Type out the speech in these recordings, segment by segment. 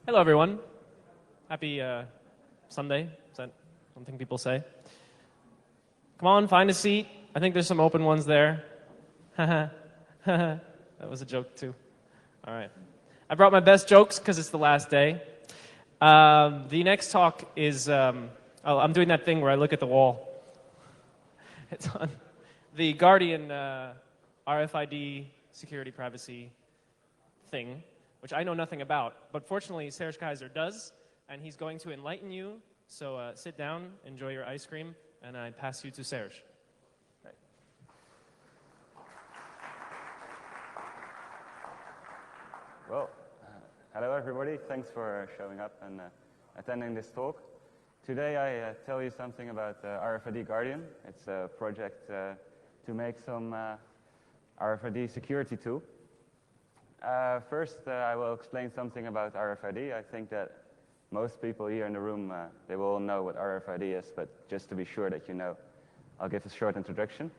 Hello, everyone. Happy Sunday. Is that something people say? Come on, find a seat. I think there's some open ones there. That was a joke, too. All right. I brought my best jokes because it's the last day. The next talk is, I'm doing that thing where I look at the wall. It's on the Guardian RFID security privacy thing, which I know nothing about. But fortunately, Serge Kaiser does, and he's going to enlighten you. So sit down, enjoy your ice cream, and I pass you to Serge. Right. Well, hello everybody. Thanks for showing up and attending this talk. Today I tell you something about RFID Guardian. It's a project to make some RFID security tool. First, I will explain something about RFID. I think that most people here in the room, they will all know what RFID is, but just to be sure that you know, I'll give a short introduction.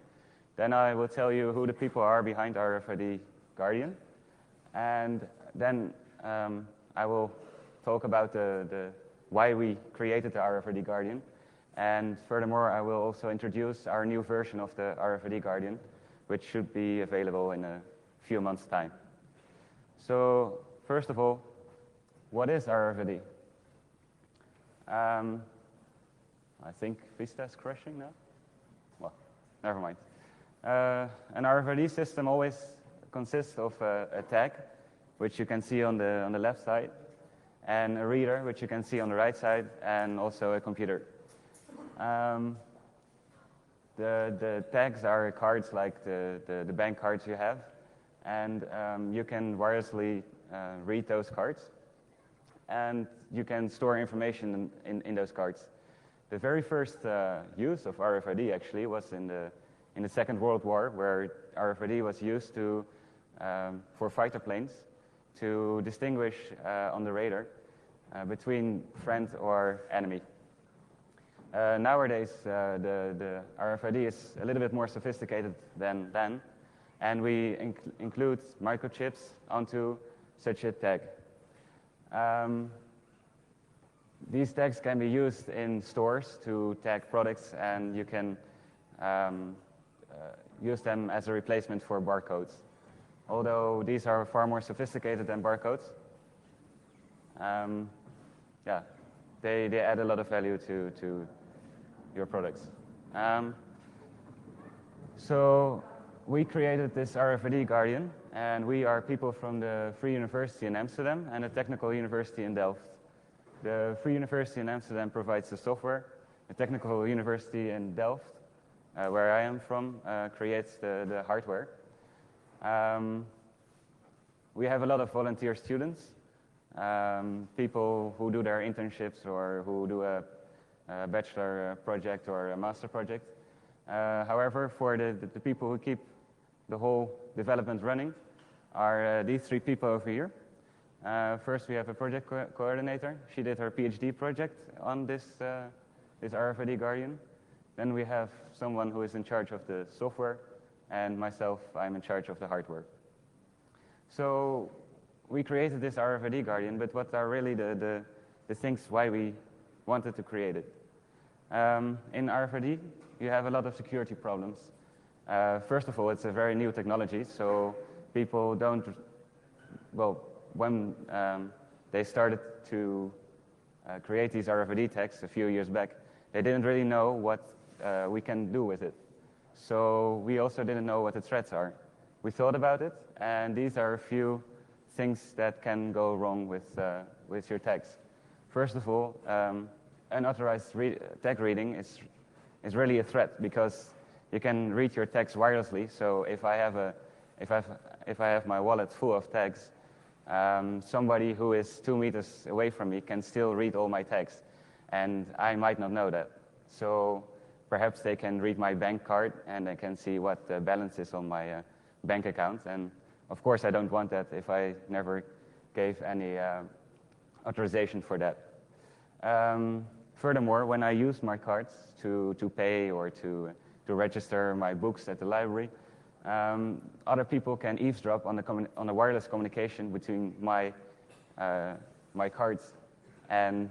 Then I will tell you who the people are behind RFID Guardian. And then I will talk about the why we created the RFID Guardian. And furthermore, I will also introduce our new version of the RFID Guardian, which should be available in a few months' time. So, first of all, what is RFID? I think Vista is crashing now? Well, never mind. An RFID system always consists of a tag, which you can see on the left side, and a reader, which you can see on the right side, and also a computer. The tags are cards like the bank cards you have, and you can wirelessly read those cards, and you can store information in those cards. The very first use of RFID actually was in the Second World War, where RFID was used for fighter planes to distinguish on the radar between friend or enemy. Nowadays, the RFID is a little bit more sophisticated than then, and we include microchips onto such a tag. These tags can be used in stores to tag products, and you can use them as a replacement for barcodes. Although these are far more sophisticated than barcodes, yeah, they add a lot of value to your products. So we created this RFID Guardian, and we are people from the Free University in Amsterdam and the Technical University in Delft. The Free University in Amsterdam provides the software. The Technical University in Delft, where I am from, creates the hardware. We have a lot of volunteer students, people who do their internships or who do a bachelor project or a master project. However, for the people who keep the whole development running are these three people over here. First, we have a project coordinator. She did her PhD project on this RFID Guardian. Then we have someone who is in charge of the software, and myself, I'm in charge of the hardware. So we created this RFID Guardian, but what are really the things why we wanted to create it? In RFID, you have a lot of security problems. First of all, it's a very new technology, so people don't, well, when they started to create these RFID tags a few years back, they didn't really know what we can do with it. So we also didn't know what the threats are. We thought about it, and these are a few things that can go wrong with your tags. First of all, unauthorized tag reading is really a threat, because you can read your tags wirelessly. So if I have my wallet full of tags, somebody who is 2 meters away from me can still read all my tags, and I might not know that. So perhaps they can read my bank card, and they can see what the balance is on my bank account. And of course, I don't want that if I never gave any authorization for that. Furthermore, when I use my cards to pay or to register my books at the library, other people can eavesdrop on the wireless communication between my my cards and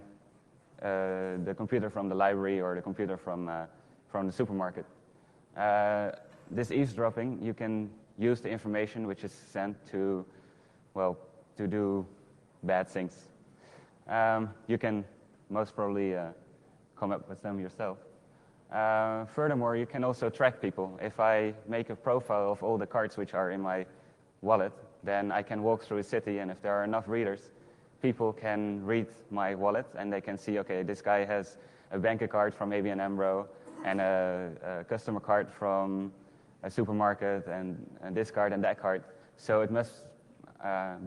the computer from the library or the computer from the supermarket. This eavesdropping, you can use the information which is sent to, well, to do bad things. You can most probably come up with them yourself. Furthermore, you can also track people. If I make a profile of all the cards which are in my wallet, then I can walk through a city, and if there are enough readers, people can read my wallet and they can see, okay, this guy has a bank card from ABN AMRO and a customer card from a supermarket and this card and that card. So it must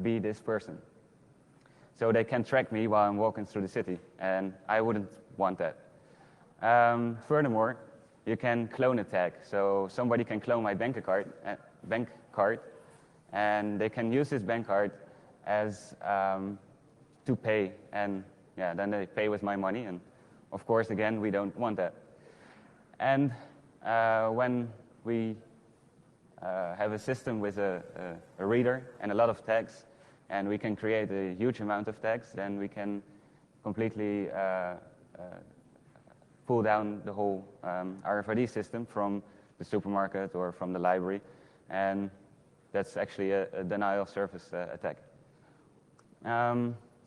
be this person. So they can track me while I'm walking through the city, and I wouldn't want that. Furthermore, you can clone a tag. So somebody can clone my bank card, and they can use this bank card as to pay, and yeah, then they pay with my money, and of course, again, we don't want that. And when we have a system with a reader and a lot of tags, and we can create a huge amount of tags, then we can completely pull down the whole RFID system from the supermarket or from the library, and that's actually a denial of service attack.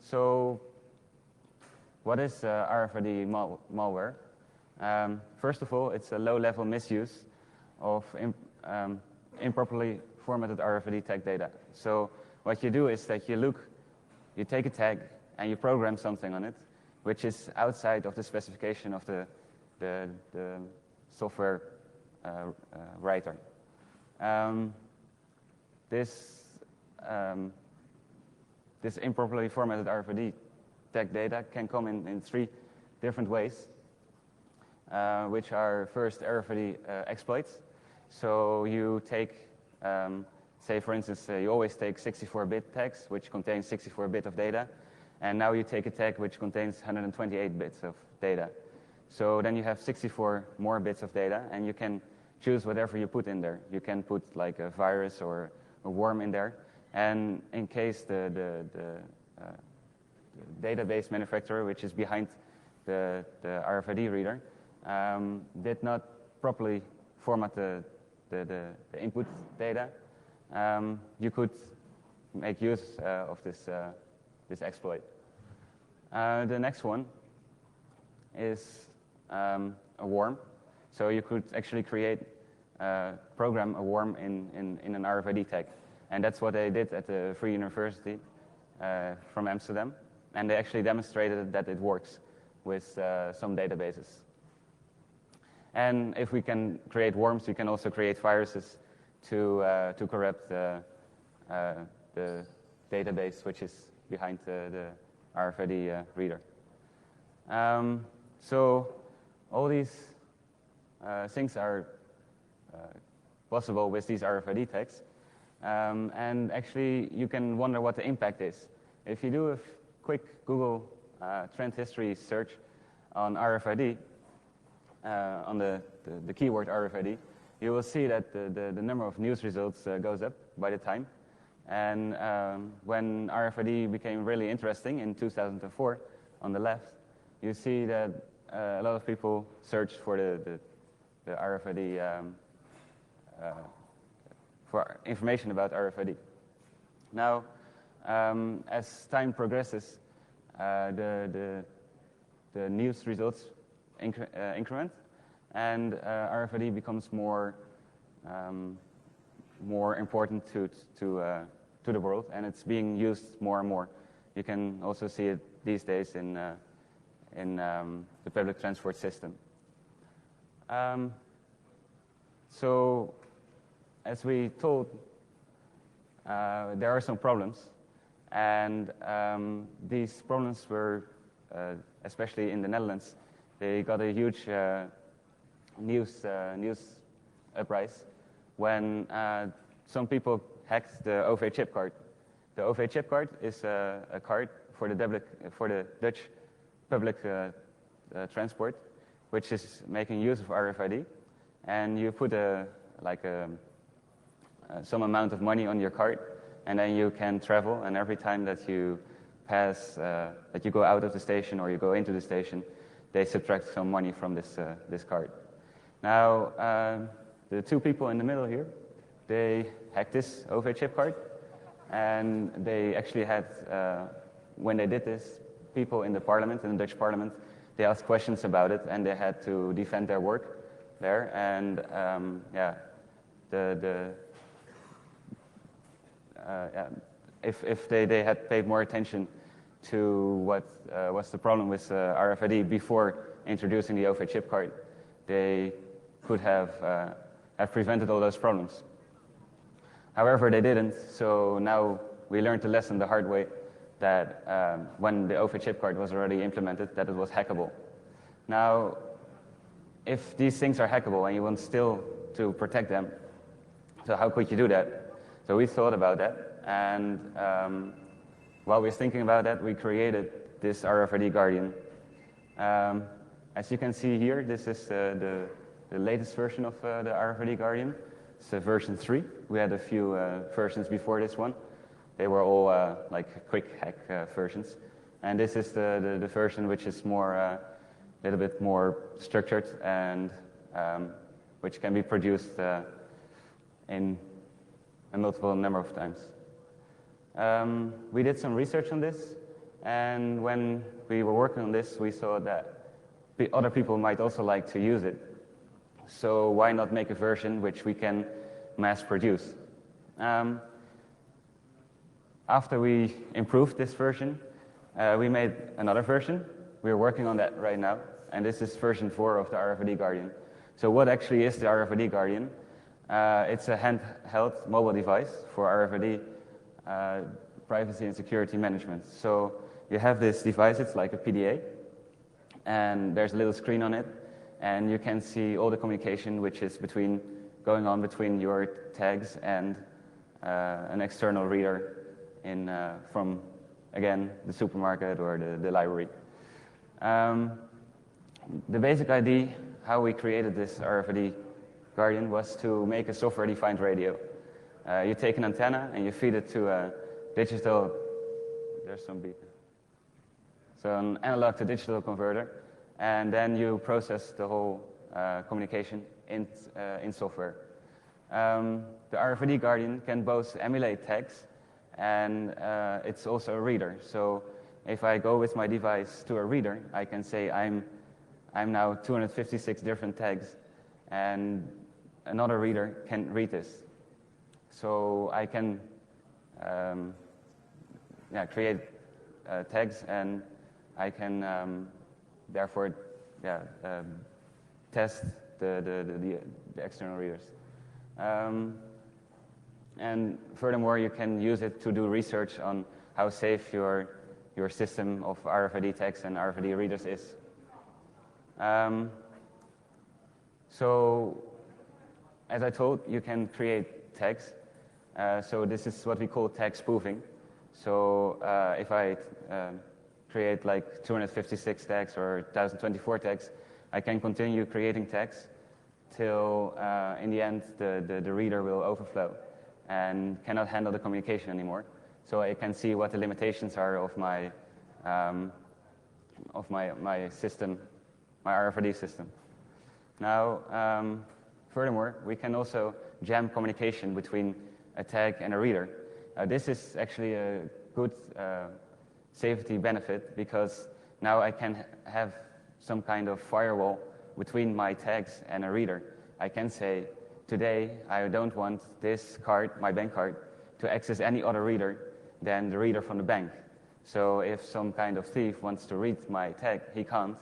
So what is RFID malware? First of all, it's a low-level misuse of improperly formatted RFID tag data. So what you do is that you take a tag and you program something on it, which is outside of the specification of the software writer. This improperly formatted RFID tag data can come in three different ways, which are first RFID exploits. So you take, say for instance, you always take 64-bit tags, which contains 64-bit of data, and now you take a tag which contains 128 bits of data. So then you have 64 more bits of data, and you can choose whatever you put in there. You can put like a virus or a worm in there, and in case the database manufacturer, which is behind the RFID reader, did not properly format the input data, you could make use of this exploit. The next one is a worm. So you could actually program a worm in an RFID tag. And that's what they did at the Free University from Amsterdam. And they actually demonstrated that it works with some databases. And if we can create worms, we can also create viruses to corrupt the database which is behind the RFID reader. So all these things are possible with these RFID tags. And actually, you can wonder what the impact is. If you do a quick Google trend history search on RFID, on the keyword RFID, you will see that the number of news results goes up by the time. And when RFID became really interesting in 2004, on the left, you see that a lot of people searched for the RFID, for information about RFID. Now, as time progresses, the news results increment, and RFID becomes more important to the world, and it's being used more and more. You can also see it these days in the public transport system. So, as we told, there are some problems, and these problems were, especially in the Netherlands, they got a huge news uprise when some people hacked the OV chip card. The OV chip card is a card for the Dutch public transport, which is making use of RFID, and you put some amount of money on your card, and then you can travel, and every time that you pass, that you go out of the station or you go into the station, they subtract some money from this card. Now, the two people in the middle here, they hacked this OV chip card, and they actually had, when they did this, people in the parliament, in the Dutch parliament, they asked questions about it, and they had to defend their work there. And yeah, if they had paid more attention to what was the problem with RFID before introducing the OV chip card, they could have prevented all those problems. However, they didn't, so now we learned the lesson the hard way that when the OV chip card was already implemented, that it was hackable. Now, if these things are hackable and you want still to protect them, so how could you do that? So we thought about that, and while we were thinking about that, we created this RFID Guardian. As you can see here, this is the latest version of the RFID Guardian. It's version 3. We had a few versions before this one. They were all like quick hack versions. And this is the version which is more, a little bit more structured and which can be produced in a multiple number of times. We did some research on this, and when we were working on this, we saw that other people might also like to use it. So why not make a version which we can mass produce? After we improved this version, we made another version. We're working on that right now, and this is version 4 of the RFID Guardian. So what actually is the RFID Guardian? It's a handheld mobile device for RFID privacy and security management. So you have this device, it's like a PDA, and there's a little screen on it, and you can see all the communication which is going on between your tags and an external reader from, again, the supermarket or the library. The basic idea how we created this RFID Guardian was to make a software-defined radio. You take an antenna and you feed it to a digital, there's some beep. So an analog to digital converter, and then you process the whole communication in software. The RFID Guardian can both emulate tags, and it's also a reader. So if I go with my device to a reader, I can say I'm now 256 different tags, and another reader can read this. So I can create tags, and I can therefore test the external readers. And furthermore, you can use it to do research on how safe your system of RFID tags and RFID readers is. So, as I told, you can create tags. So this is what we call tag spoofing. So if I create like 256 tags or 1024 tags, I can continue creating tags till in the end the reader will overflow and cannot handle the communication anymore. So I can see what the limitations are of my system, my RFID system. Now, furthermore, we can also jam communication between a tag and a reader. This is actually a good safety benefit, because now I can have some kind of firewall between my tags and a reader. I can say, today I don't want this card, my bank card, to access any other reader than the reader from the bank. So if some kind of thief wants to read my tag, he can't,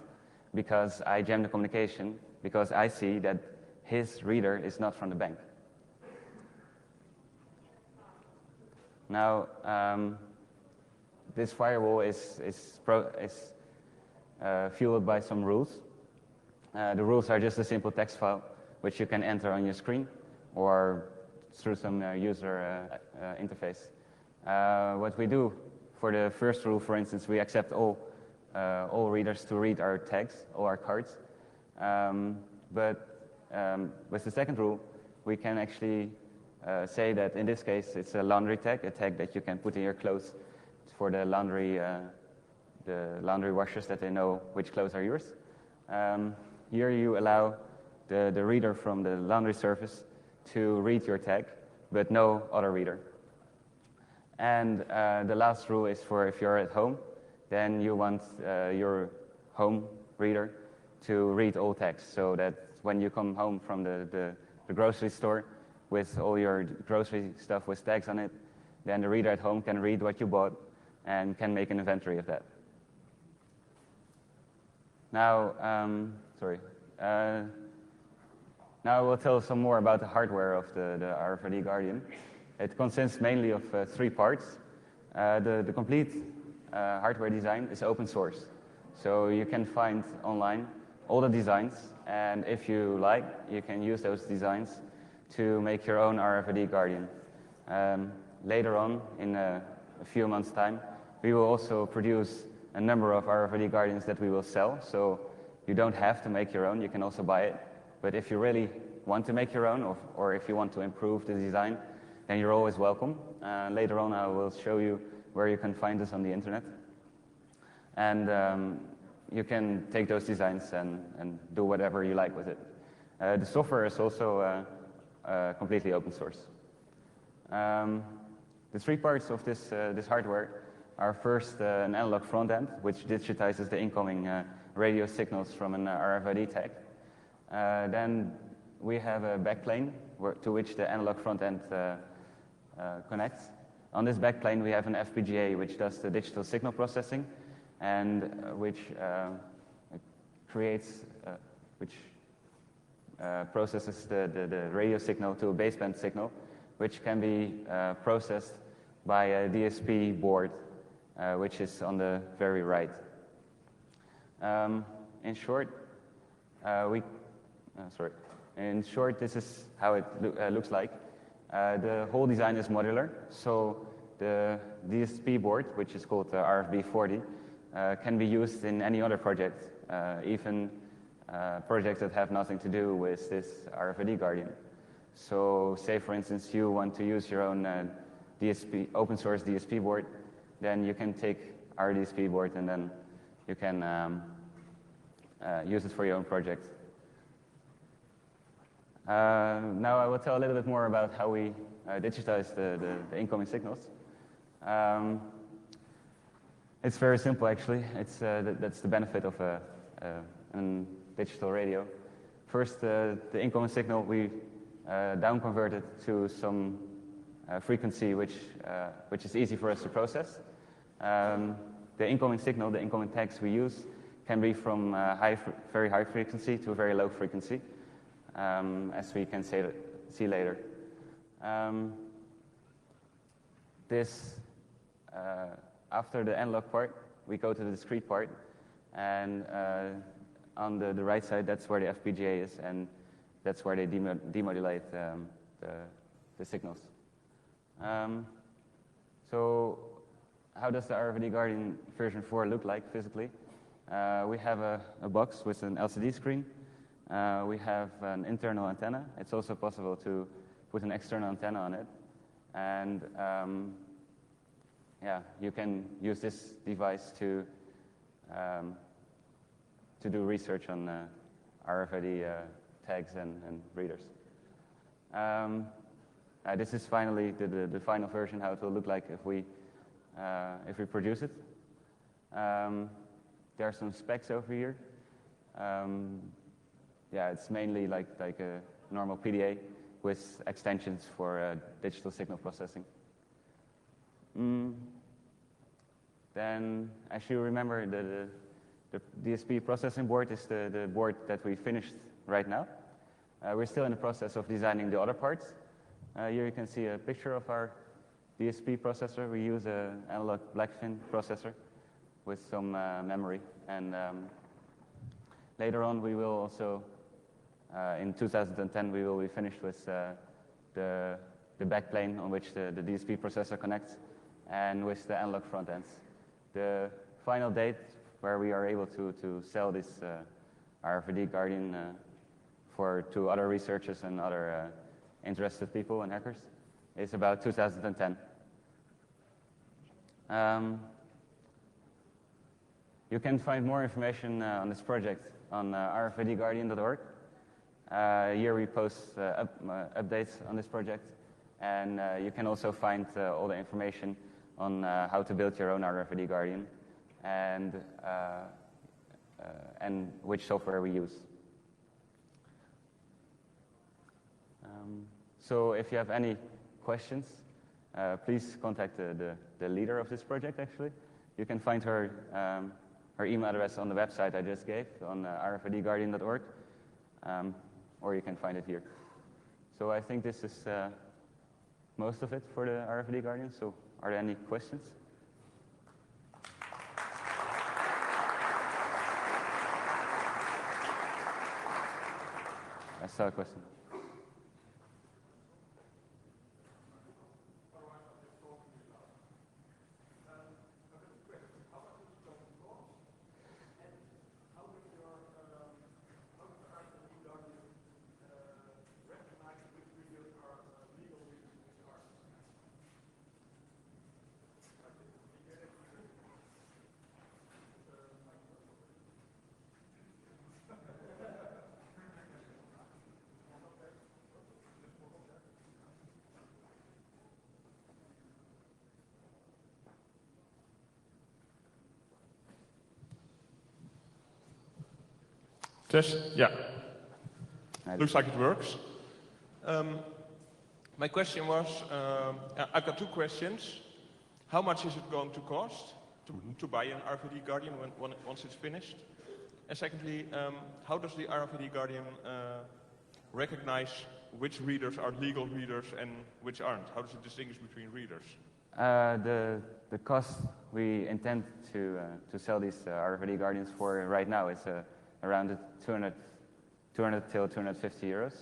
because I jam the communication, because I see that his reader is not from the bank. Now, this firewall is fueled by some rules. The rules are just a simple text file, which you can enter on your screen or through some user interface. What we do for the first rule, for instance, we accept all readers to read our tags, all our cards. But with the second rule, we can actually say that in this case it's a laundry tag, a tag that you can put in your clothes for the laundry washers that they know which clothes are yours. Here you allow the reader from the laundry service to read your tag, but no other reader. And the last rule is for if you're at home, then you want your home reader to read all tags, so that when you come home from the grocery store with all your grocery stuff with tags on it, then the reader at home can read what you bought and can make an inventory of that. Now, now I will tell some more about the hardware of the RFID Guardian. It consists mainly of 3 parts. The complete hardware design is open source, so you can find online all the designs, and if you like, you can use those designs to make your own RFID Guardian. Later on, in a few months' time, we will also produce a number of RFID Guardians that we will sell, so you don't have to make your own, you can also buy it. But if you really want to make your own, or if you want to improve the design, then you're always welcome. Later on, I will show you where you can find us on the internet. And you can take those designs and do whatever you like with it. The software is also completely open source. The 3 parts of this hardware are first an analog front end, which digitizes the incoming radio signals from an RFID tag. Then we have a backplane to which the analog front end connects. On this backplane, we have an FPGA, which does the digital signal processing, and which processes the radio signal to a baseband signal, which can be processed by a DSP board, which is on the very right. In short, this is how it looks like. The whole design is modular, so the DSP board, which is called RFB40, can be used in any other project, even projects that have nothing to do with this RFID Guardian. So say, for instance, you want to use your own open source DSP board, then you can take our DSP board and then you can use it for your own project. Now I will tell a little bit more about how we digitize the incoming signals. It's very simple, actually. That's the benefit of a digital radio. First, the incoming signal, we down-convert it to some frequency which is easy for us to process. The incoming signal, the incoming tags we use, can be from very high frequency to a very low frequency, as we can see later. After the analog part, we go to the discrete part, and on the right side, that's where the FPGA is, and that's where they demodulate the signals. So how does the RFID Guardian version 4 look like physically? We have a box with an LCD screen. We have an internal antenna. It's also possible to put an external antenna on it. And yeah, you can use this device to do research on RFID tags and readers. This is finally the final version, how it will look like if we produce it. There are some specs over here. Yeah, it's mainly like a normal PDA with extensions for digital signal processing. Then, as you remember, the DSP processing board is the board that we finished right now. We're still in the process of designing the other parts. Here you can see a picture of our DSP processor. We use an analog blackfin processor with some memory. And later on, we will also, in 2010, we will be finished with the backplane on which the DSP processor connects, and with the analog front ends. The final date where we are able to sell this RFID Guardian to other researchers and other interested people and hackers is about 2010. You can find more information on this project on rfidguardian.org. Here we post updates on this project, and you can also find all the information on how to build your own RFID Guardian and which software we use. So if you have any questions, please contact the leader of this project, actually. You can find her email address on the website I just gave on rfidguardian.org, or you can find it here. So I think this is most of it for the RFID Guardian. So are there any questions? I saw a question. Test, yeah. Looks like it works. My question was, I've got two questions. How much is it going to cost to buy an RFID Guardian once it's finished? And secondly, how does the RFID Guardian recognize which readers are legal readers and which aren't? How does it distinguish between readers? The cost we intend to sell these RFID Guardians for right now is around 200 till 250 euros.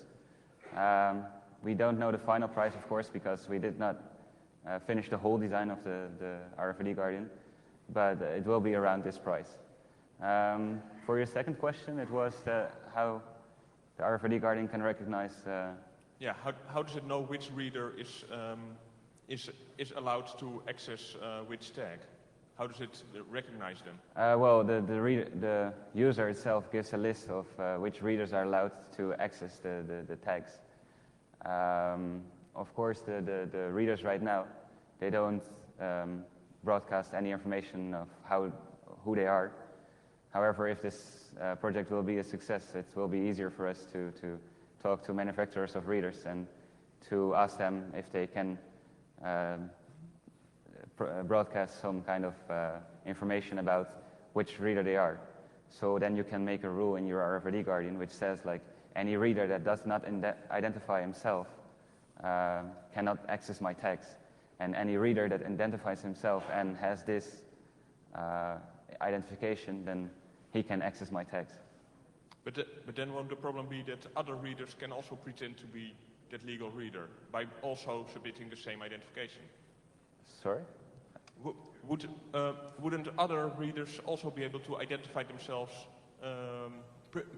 We don't know the final price, of course, because we did not finish the whole design of the RFID Guardian, but it will be around this price. For your second question, it was how the RFID Guardian can recognize. Yeah, how does it know which reader is allowed to access which tag? How does it recognize them? Well, the user itself gives a list of which readers are allowed to access the tags. Of course, the readers right now, they don't broadcast any information of who they are. However, if this project will be a success, it will be easier for us to talk to manufacturers of readers and to ask them if they can broadcast some kind of information about which reader they are. So then you can make a rule in your RFID Guardian which says, like, any reader that does not identify himself cannot access my tags. And any reader that identifies himself and has this identification, then he can access my tags. But then won't the problem be that other readers can also pretend to be that legal reader by also submitting the same identification? Sorry? Wouldn't other readers also be able to identify themselves,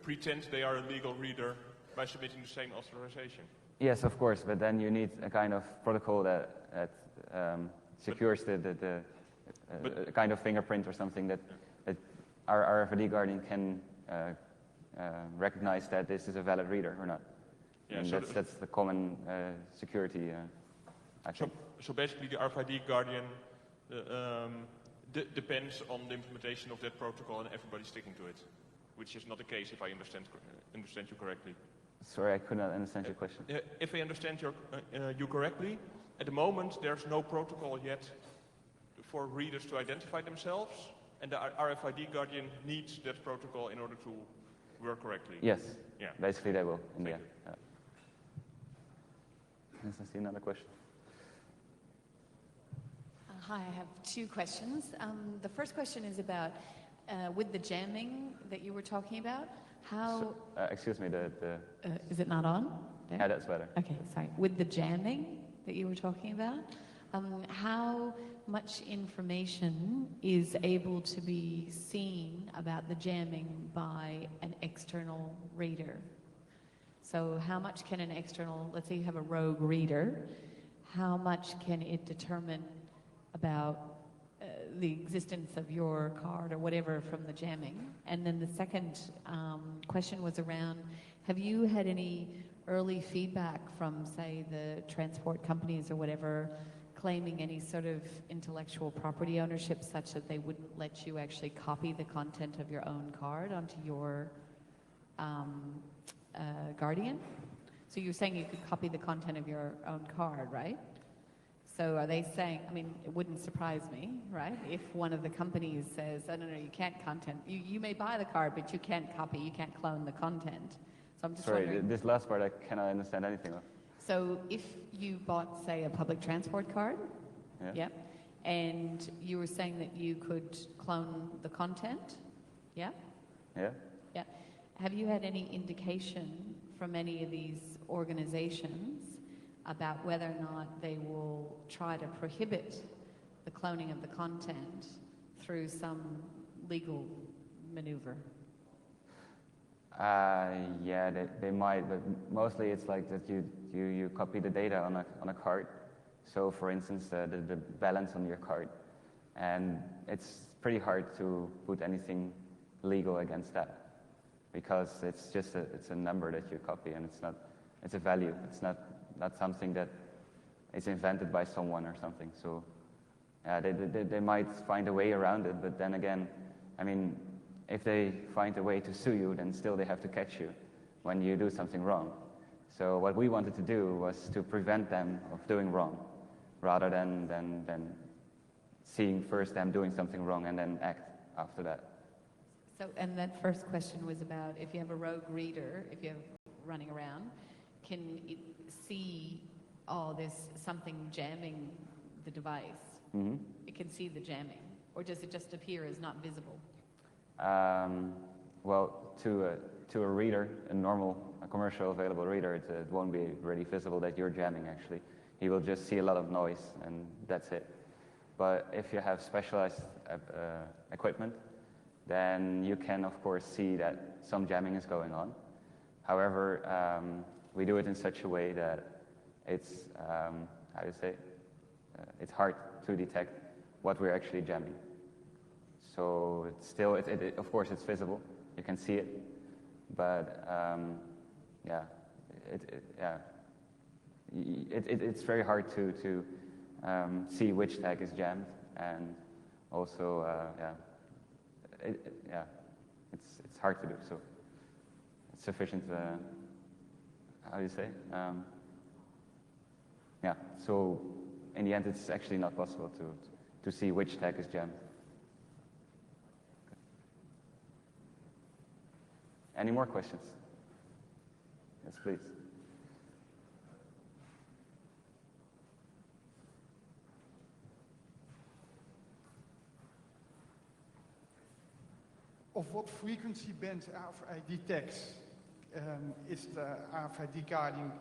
pretend they are a legal reader by submitting the same authorization? Yes, of course, but then you need a kind of protocol that secures the kind of fingerprint or something that our RFID Guardian can recognize that this is a valid reader or not. Yeah, and so that's the common security, I think. So basically the RFID Guardian depends on the implementation of that protocol and everybody sticking to it, which is not the case if I understand you correctly. Sorry, I could not understand your question. If I understand you correctly, at the moment there's no protocol yet for readers to identify themselves, and the RFID Guardian needs that protocol in order to work correctly. Yes, yeah. Basically they will in the end. Yes, I see another question. Hi, I have two questions. The first question is about, with the jamming that you were talking about, how... excuse me, is it not on? There? Yeah, that's better. Okay, sorry. With the jamming that you were talking about, how much information is able to be seen about the jamming by an external reader? So how much can an external, let's say you have a rogue reader, how much can it determine about the existence of your card or whatever from the jamming? And then the second question was around, have you had any early feedback from, say, the transport companies or whatever, claiming any sort of intellectual property ownership such that they wouldn't let you actually copy the content of your own card onto your Guardian? So you're saying you could copy the content of your own card, right? So are they saying, I mean, it wouldn't surprise me, right? If one of the companies says, oh, no, you can't you may buy the card, but you can't copy, you can't clone the content. So I'm just wondering. This last part I cannot understand anything of. So if you bought, say, a public transport card, Yeah. and you were saying that you could clone the content, yeah? Yeah. Yeah. Have you had any indication from any of these organizations about whether or not they will try to prohibit the cloning of the content through some legal maneuver? Yeah, they might, but mostly it's like that you copy the data on a card. So, for instance, the balance on your card, and it's pretty hard to put anything legal against that, because it's just it's a number that you copy, and it's a value. It's not something that is invented by someone or something. So, they might find a way around it, but then again, I mean, if they find a way to sue you, then still they have to catch you when you do something wrong. So what we wanted to do was to prevent them of doing wrong, rather than seeing first them doing something wrong and then act after that. So, and that first question was about if you have a rogue reader, if you have running around, can it see, oh, there's something jamming the device? Mm-hmm. It can see the jamming, or does it just appear as not visible? Well, to a reader, a commercial available reader, it won't be really visible that you're jamming, actually. He will just see a lot of noise, and that's it. But if you have specialized equipment, then you can, of course, see that some jamming is going on. However, we do it in such a way that it's, how do you say, it's hard to detect what we're actually jamming. So it's still, of course, it's visible. You can see it, but yeah, it's very hard to see which tag is jammed, and also, it's hard to do. So it's sufficient. How do you say? Yeah. So in the end, it's actually not possible to see which tag is jammed. Any more questions? Yes, please. Of what frequency band RFID tags is the RFID Guardian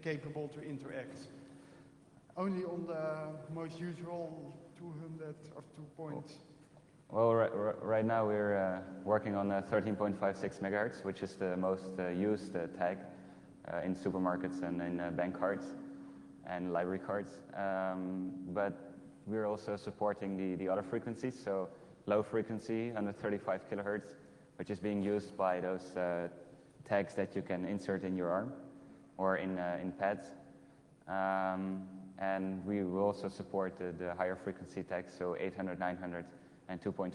capable to interact? Only on the most usual 200 or 2 points? Well, right now we're working on 13.56 megahertz, which is the most used tag in supermarkets and in bank cards and library cards. But we're also supporting the other frequencies, so low frequency, 135 kilohertz, which is being used by those tags that you can insert in your arm or in pads. And we will also support the higher frequency tags, so 800, 900, and 2.45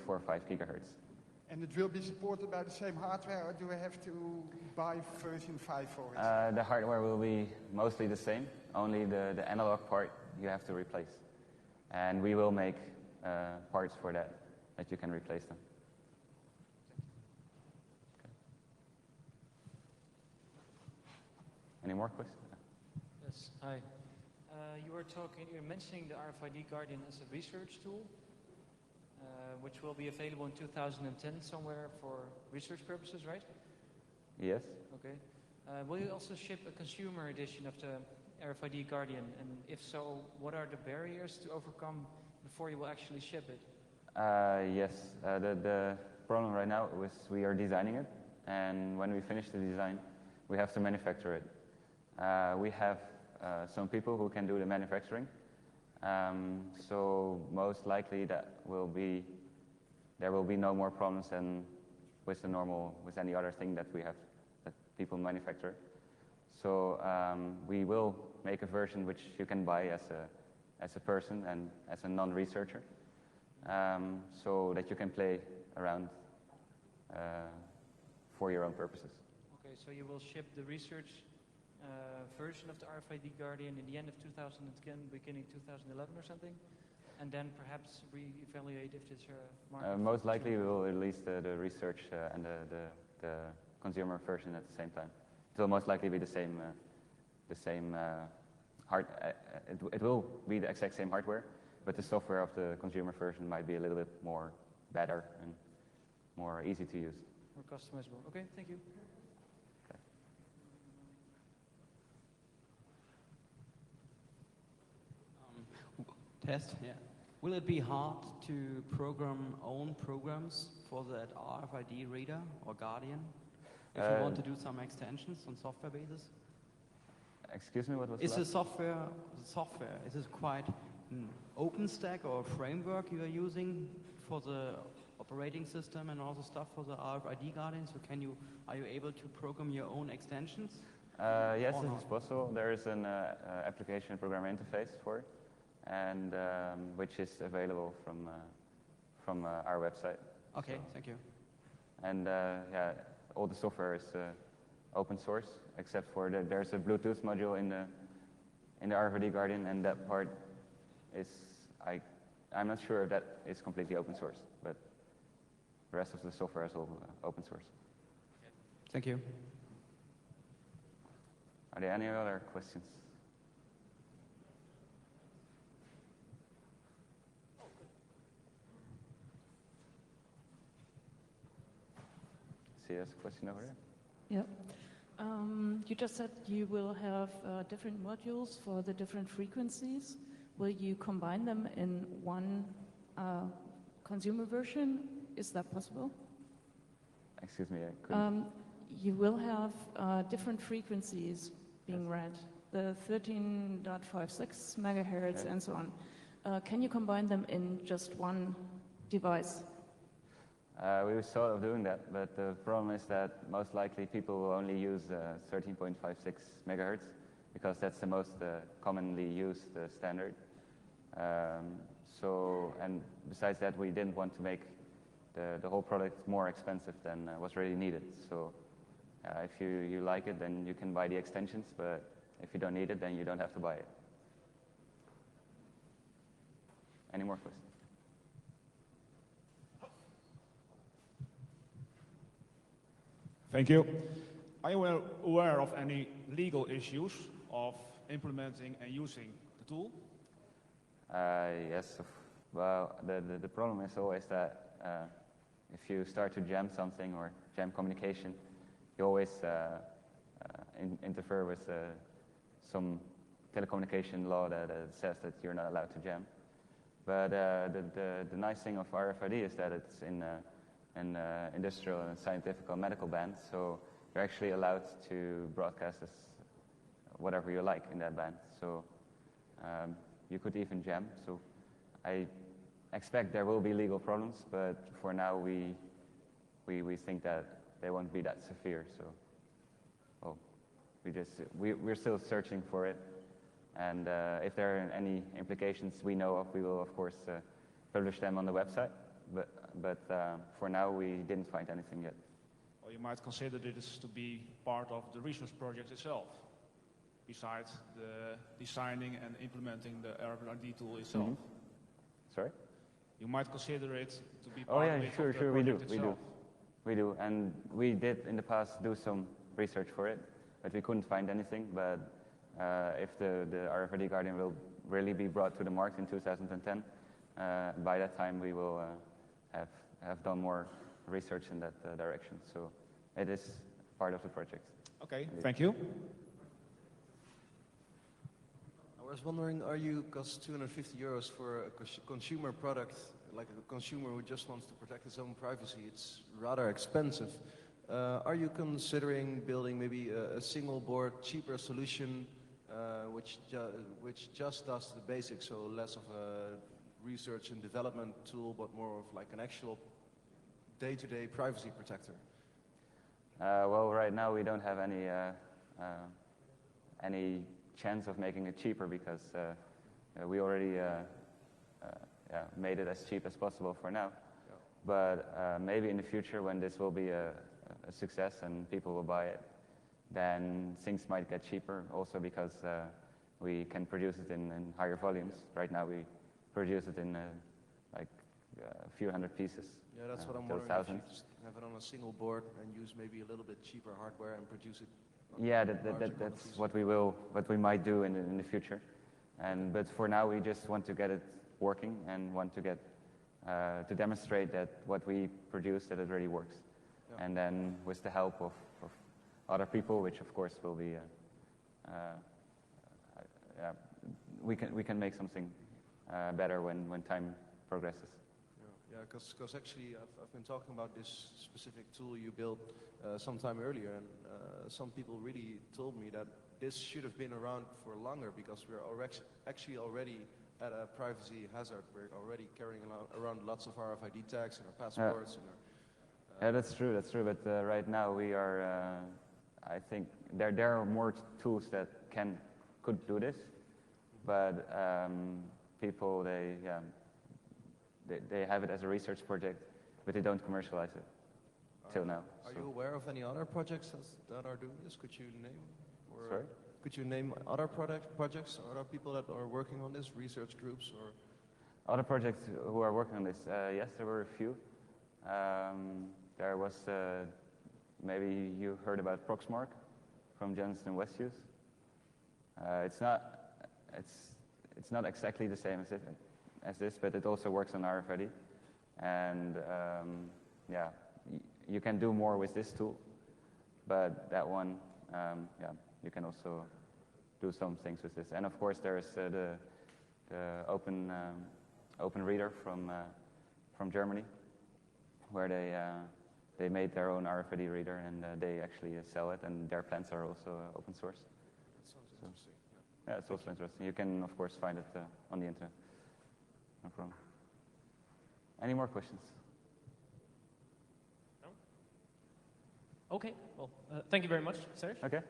gigahertz. And it will be supported by the same hardware, or do I have to buy version 5 for it? The hardware will be mostly the same, only the analog part you have to replace. And we will make parts for that you can replace them. Okay. Any more questions? Yes, hi. You're mentioning the RFID Guardian as a research tool, which will be available in 2010 somewhere for research purposes, right? Yes. Okay. Will you also ship a consumer edition of the RFID Guardian? And if so, what are the barriers to overcome before you will actually ship it? Yes. The problem right now is we are designing it, and when we finish the design, we have to manufacture it. We have some people who can do the manufacturing, So most likely there will be no more problems than with any other thing that that people manufacture. So we will make a version which you can buy as a person and as a non-researcher, so that you can play around for your own purposes. Okay, so you will ship the research version of the RFID Guardian in the end of 2010, beginning 2011 or something, and then perhaps re-evaluate if there's a market. Most likely we will release the research and the consumer version at the same time. It will most likely be the same it will be the exact same hardware, but the software of the consumer version might be a little bit more better and more easy to use. More customizable. Okay, thank you. Test, yeah. Will it be hard to program own programs for that RFID reader or Guardian? If you want to do some extensions on software basis? Excuse me, what was Is that? the software, is it quite an open stack or framework you are using for the operating system and all the stuff for the RFID Guardian? So are you able to program your own extensions? Yes, Or it not? is possible. There is an application program interface for it, and which is available from our website. Okay, So- thank you. And yeah, all the software is open source, except for there's a Bluetooth module in the RFID Guardian, and that part is I'm not sure if that is completely open source, but the rest of the software is all open source. Thank you. Are there any other questions? See, there's a question over there. Yep. You just said you will have different modules for the different frequencies. Will you combine them in one consumer version? Is that possible? Excuse me, I couldn't. You will have different frequencies being read, the 13.56 megahertz and so on. Can you combine them in just one device? We were thought of doing that, but the problem is that most likely people will only use 13.56 megahertz because that's the most commonly used standard. And besides that, we didn't want to make the whole product more expensive than was really needed. So if you like it, then you can buy the extensions, but if you don't need it, then you don't have to buy it. Any more questions? Thank you. Are you aware of any legal issues of implementing and using the tool? Yes. Well, the problem is always that if you start to jam something or jam communication, you always interfere with some telecommunication law that says that you're not allowed to jam. But the nice thing of RFID is that it's in an industrial and scientific or medical band, so you're actually allowed to broadcast as whatever you like in that band. So you could even jam. So I expect there will be legal problems, but for now we think that they won't be that severe. So well, we're still searching for it, and if there are any implications we know of, we will of course publish them on the website. But for now, we didn't find anything yet. Or you might consider this to be part of the research project itself, besides the designing and implementing the RFID tool itself. Mm-hmm. Sorry? You might consider it to be Oh part yeah, of it, sure, of the sure, we do, project we itself. do, and we did in the past do some research for it, but we couldn't find anything. But if the RFID Guardian will really be brought to the market in 2010, by that time we will have done more research in that direction. So it is part of the project. Okay, thank you. I was wondering, are you, because 250 euros for a consumer product, like a consumer who just wants to protect his own privacy, it's rather expensive. Are you considering building maybe a single board, cheaper solution which just does the basics, so less of a research and development tool, but more of like an actual day-to-day privacy protector? Well, right now we don't have any chance of making it cheaper because we already made it as cheap as possible for now. Yeah. But maybe in the future, when this will be a success and people will buy it, then things might get cheaper. Also because we can produce it in higher volumes. Right now we produce it in like a few hundred pieces. Yeah, that's what I'm till wondering. If you thousands. just have it on a single board and use maybe a little bit cheaper hardware and produce it. Yeah, larger that's quantities. what we might do in the future. But for now, we just want to get it working and want to get to demonstrate that what we produce that it really works. Yeah. And then with the help of other people, which of course will be, we can make something better when time progresses. Yeah, because actually I've been talking about this specific tool you built sometime earlier, and some people really told me that this should have been around for longer because we're actually already at a privacy hazard. We're already carrying around lots of RFID tags in our passports. Yeah, that's true. But right now we are, I think there are more tools that could do this, but people they have it as a research project, but they don't commercialize it till now. Are you aware of any other projects that are doing this? Could you name? Or Sorry? Could you name other projects or other people that are working on this, research groups or? Other projects who are working on this, yes, there were a few. There was, maybe you heard about Proxmark from Johnson & Westhues. It's not exactly the same as this, but it also works on RFID. And you can do more with this tool, but that one, you can also do some things with this. And of course, there's the open reader from Germany, where they made their own RFID reader and they actually sell it, and their plans are also open source. That sounds interesting. Yeah, it's also interesting. You can, of course, find it on the internet. No problem. Any more questions? No? Okay, well, thank you very much, Serge. Okay.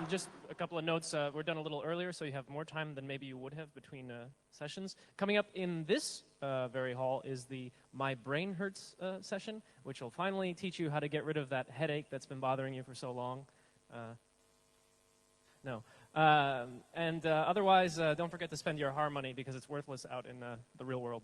Just a couple of notes. We're done a little earlier, so you have more time than maybe you would have between sessions. Coming up in this very hall is the My Brain Hurts session, which will finally teach you how to get rid of that headache that's been bothering you for so long. No. Otherwise, don't forget to spend your HAR money because it's worthless out in the real world.